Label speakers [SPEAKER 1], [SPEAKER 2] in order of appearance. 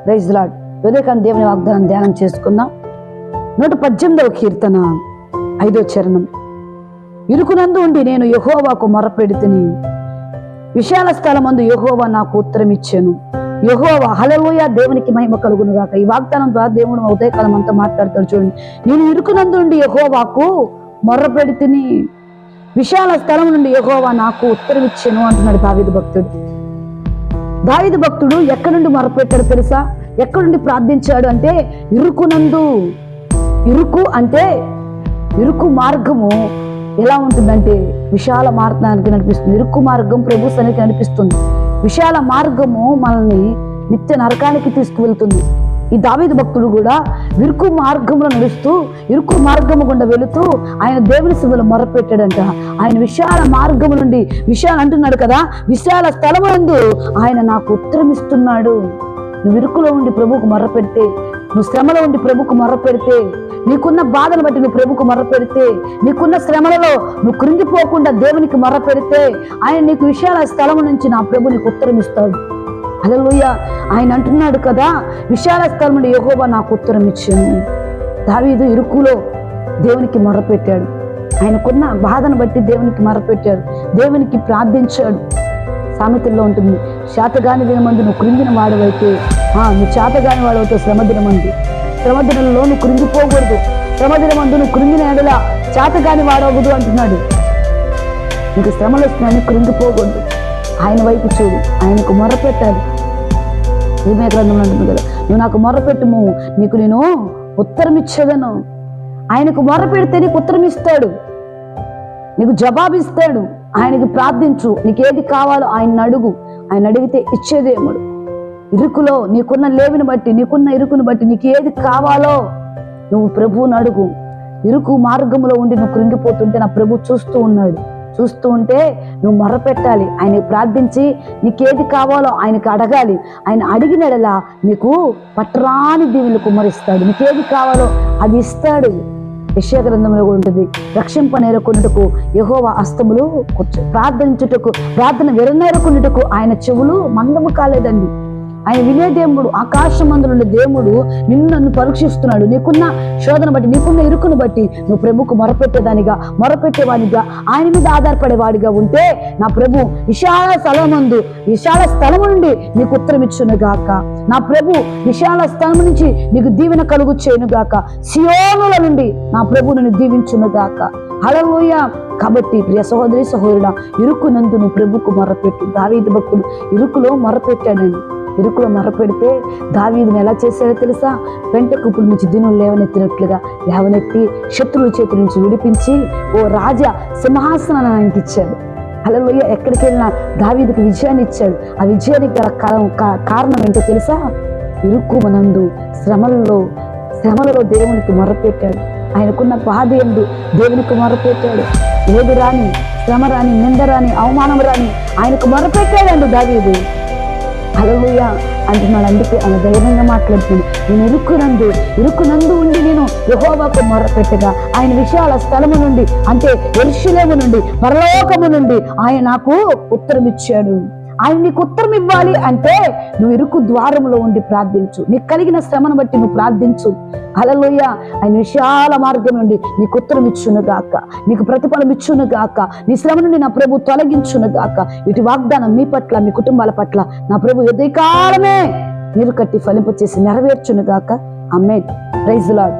[SPEAKER 1] Praise lord. ఉదయకాలం దేవుని వాగ్దానం ధ్యానం చేసుకుందాం. 118వ కీర్తన 5వ చరణం. ఇరుకునందు ఉండి నేను యెహోవాకు మొరపెడితిని, విశాల స్థలమందు యెహోవా నాకు ఉత్తరం ఇచ్చాను. యెహోవా, హల్లెలూయా, దేవునికి మహిమ కలుగును గాక. ఈ వాగ్దానం ద్వారా దేవుడు ఉదయకాలం అంతా మాట్లాడతాడు. చూడండి, నేను ఇరుకునందు ఉండి యెహోవాకు మొర్రపెడితిని, విశాల స్థలం నుండి యెహోవా నాకు ఉత్తరం ఇచ్చాను అంటున్నాడు దావీదు భక్తుడు. దావీదు భక్తుడు ఎక్కడి నుండి మొరపెట్టాడు తెలుసా? ఎక్కడి నుండి ప్రార్థించాడు అంటే ఇరుకునందు. ఇరుకు అంటే ఇరుకు మార్గము ఎలా ఉంటుందంటే విశాల మార్గానికి నడిపిస్తుంది. ఇరుకు మార్గం ప్రభు సన్నిధికి నడిపిస్తుంది. విశాల మార్గము మనల్ని నిత్య నరకానికి తీసుకువెళ్తుంది. ఈ దావీదు భక్తుడు కూడా ఇరుకు మార్గంలో నడుస్తూ ఇరుకు మార్గము గుండా వెళుతూ ఆయన దేవుని సన్నిధిలో మొరపెట్టాడంట. ఆయన విశాల మార్గము నుండి, విశాల అంటున్నాడు కదా, విశాల స్థలమందు ఆయన నాకు ఉత్తరం ఇస్తున్నాడు. నువ్వు ఇరుకులో ఉండి ప్రభువుకు మొర్రపెడితే, నువ్వు శ్రమలో ఉండి ప్రభువుకు మొర్రపెడితే, నీకున్న బాధను బట్టి నువ్వు ప్రభువుకు మొర్రపెడితే, నీకున్న శ్రమలలో నువ్వు కృంగిపోకుండా దేవునికి మొర్రపెడితే, ఆయన నీకు విశాల స్థలం నుంచి నా ప్రభు నీకు ఉత్తరం ఇస్తాడు. హల్లెలూయా. ఆయన అంటున్నాడు కదా, విశాల స్థలం నుండి యెహోవా నాకు ఉత్తరం ఇచ్చాను. దావీదు ఇరుకులో దేవునికి మొర్రపెట్టాడు. ఆయనకున్న బాధను బట్టి దేవునికి మొర్రపెట్టాడు, దేవునికి ప్రార్థించాడు. సామెతల్లో ఉంటుంది, శాతగాని దినమందు నువ్వు కృంగిన వాడవైతే, నువ్వు చేతగాని వాడవైతే శ్రమ దినమందు, శ్రమ దినంలో నువ్వు కృంగిపోకూడదు. శ్రమ దినమందు నువ్వు కృంగిన ఎడల చేతగాని వాడవద్దు అంటున్నాడు. నీకు శ్రమలు వస్తున్నాయని కృంగిపోకూడదు. ఆయన వైపు చూడు, ఆయనకు మొర్రపెట్టాలి. ఇర్మీయా గ్రంథంలో ఉంటుంది కదా, నువ్వు నాకు మొర్రపెట్టుము, నీకు నేను ఉత్తరం ఇచ్చేదను. ఆయనకు మొర్రపెడితే నీకు ఉత్తరం ఇస్తాడు, నీకు జవాబిస్తాడు. ఆయనకి ప్రార్థించు, నీకేది కావాలో ఆయన అడుగు. ఆయన అడిగితే ఇచ్చేదేముడు. ఇరుకులో నీకున్న లేవిని బట్టి, నీకున్న ఇరుకుని బట్టి నీకు ఏది కావాలో నువ్వు ప్రభువుని అడుగు. ఇరుకు మార్గంలో ఉండి నువ్వు కృంగిపోతుంటే నా ప్రభు చూస్తూ ఉన్నాడు. చూస్తూ ఉంటే నువ్వు మొర్రపెట్టాలి, ఆయనకి ప్రార్థించి నీకేది కావాలో ఆయనకు అడగాలి. ఆయన అడిగినడలా నీకు పట్టరాని దీవెనలు కుమ్మరిస్తాడు. నీకేది కావాలో అది ఇస్తాడు. యెషయా గ్రంథంలో కూడా ఉంటుంది, రక్షింపనేరకొనుటకు యెహోవా హస్తములు, ప్రార్థించుటకు ప్రార్థన విరనేరకొనుటకు ఆయన చెవులు మందము కాలేదండి. ఆయన వినే దేవుడు, ఆకాశమందులున్న దేవుడు నిన్ను నన్ను పరీక్షిస్తున్నాడు. నీకున్న శోధన బట్టి, నీకున్న ఇరుకును బట్టి నువ్వు ప్రభుకు మొరపెట్టేదానిగా, మొరపెట్టేవాడిగా, ఆయన మీద ఆధారపడేవాడిగా ఉంటే నా ప్రభు విశాల స్థలమందు, విశాల స్థలం నుండి నీకు ఉత్తరం ఇచ్చును గాక. నా ప్రభు విశాల స్థలం నుంచి నీకు దీవెన కలుగు చేయను గాక. సియోనుల నుండి నా ప్రభు నిన్ను దీవించును గాక. హల్లెలూయా. కాబట్టి ప్రియ సహోదరి సహోదరుడా, ఇరుకునందు నువ్వు ప్రభుకు మొరపెట్టు. దావీదు భక్తుడు ఇరుకులో మొరపెట్టాడండి. ఇరుకులో మొరపెడితే దావీదుని ఎలా చేశాడో తెలుసా? పెంట కుప్పుల నుంచి దినులు లేవనెత్తినట్లుగా లేవనెత్తి శత్రువుల చేతుల నుంచి విడిపించి ఓ రాజా సింహాసనాన్ని ఆయనకి ఇచ్చాడు. హల్లెలూయా. ఎక్కడికి వెళ్ళినా దావీదుకు విజయాన్ని ఇచ్చాడు. ఆ విజయానికి గల కారణం ఏంటో తెలుసా? ఇరుకు మనందు, శ్రమలలో దేవునికి మొరపెట్టాడు. ఆయనకున్న బాధ ఎందు దేవునికి మొరపెట్టాడు. ఏది రాని, శ్రమ రాని, నింద రాని, అవమానం రాని ఆయనకు మొరపెట్టాడండి దావీదు. హల్లెలూయా అంటున్నాడు. అందుకే ఆయన ధైర్యంగా మాట్లాడుతుంది, నేను ఇరుకునందు ఉండి నేను యెహోవాకు మొర్రపెట్టగా ఆయన విశాల స్థలము నుండి, అంటే యెరూషలేము నుండి, పరలోకము నుండి ఆయన నాకు ఉత్తరం ఇచ్చాడు. ఆయన నీకు ఉత్తరం ఇవ్వాలి అంటే నువ్వు ఇరుకు ద్వారములో ఉండి ప్రార్థించు. నీకు కలిగిన శ్రమను బట్టి నువ్వు ప్రార్థించు. హల్లెలూయా. ఆయన విశాల మార్గం నుండి నీకు ఉత్తరం ఇచ్చును గాక, నీకు ప్రతిఫలం ఇచ్చును గాక, నీ శ్రమ నుండి నా ప్రభు తొలగించును గాక. ఇటు వాగ్దానం మీ పట్ల, మీ కుటుంబాల పట్ల నా ప్రభు ఉదయకాలమే నీరు కట్టి ఫలింపచేసి నెరవేర్చును గాక. ఆమేన్. Praise the lord.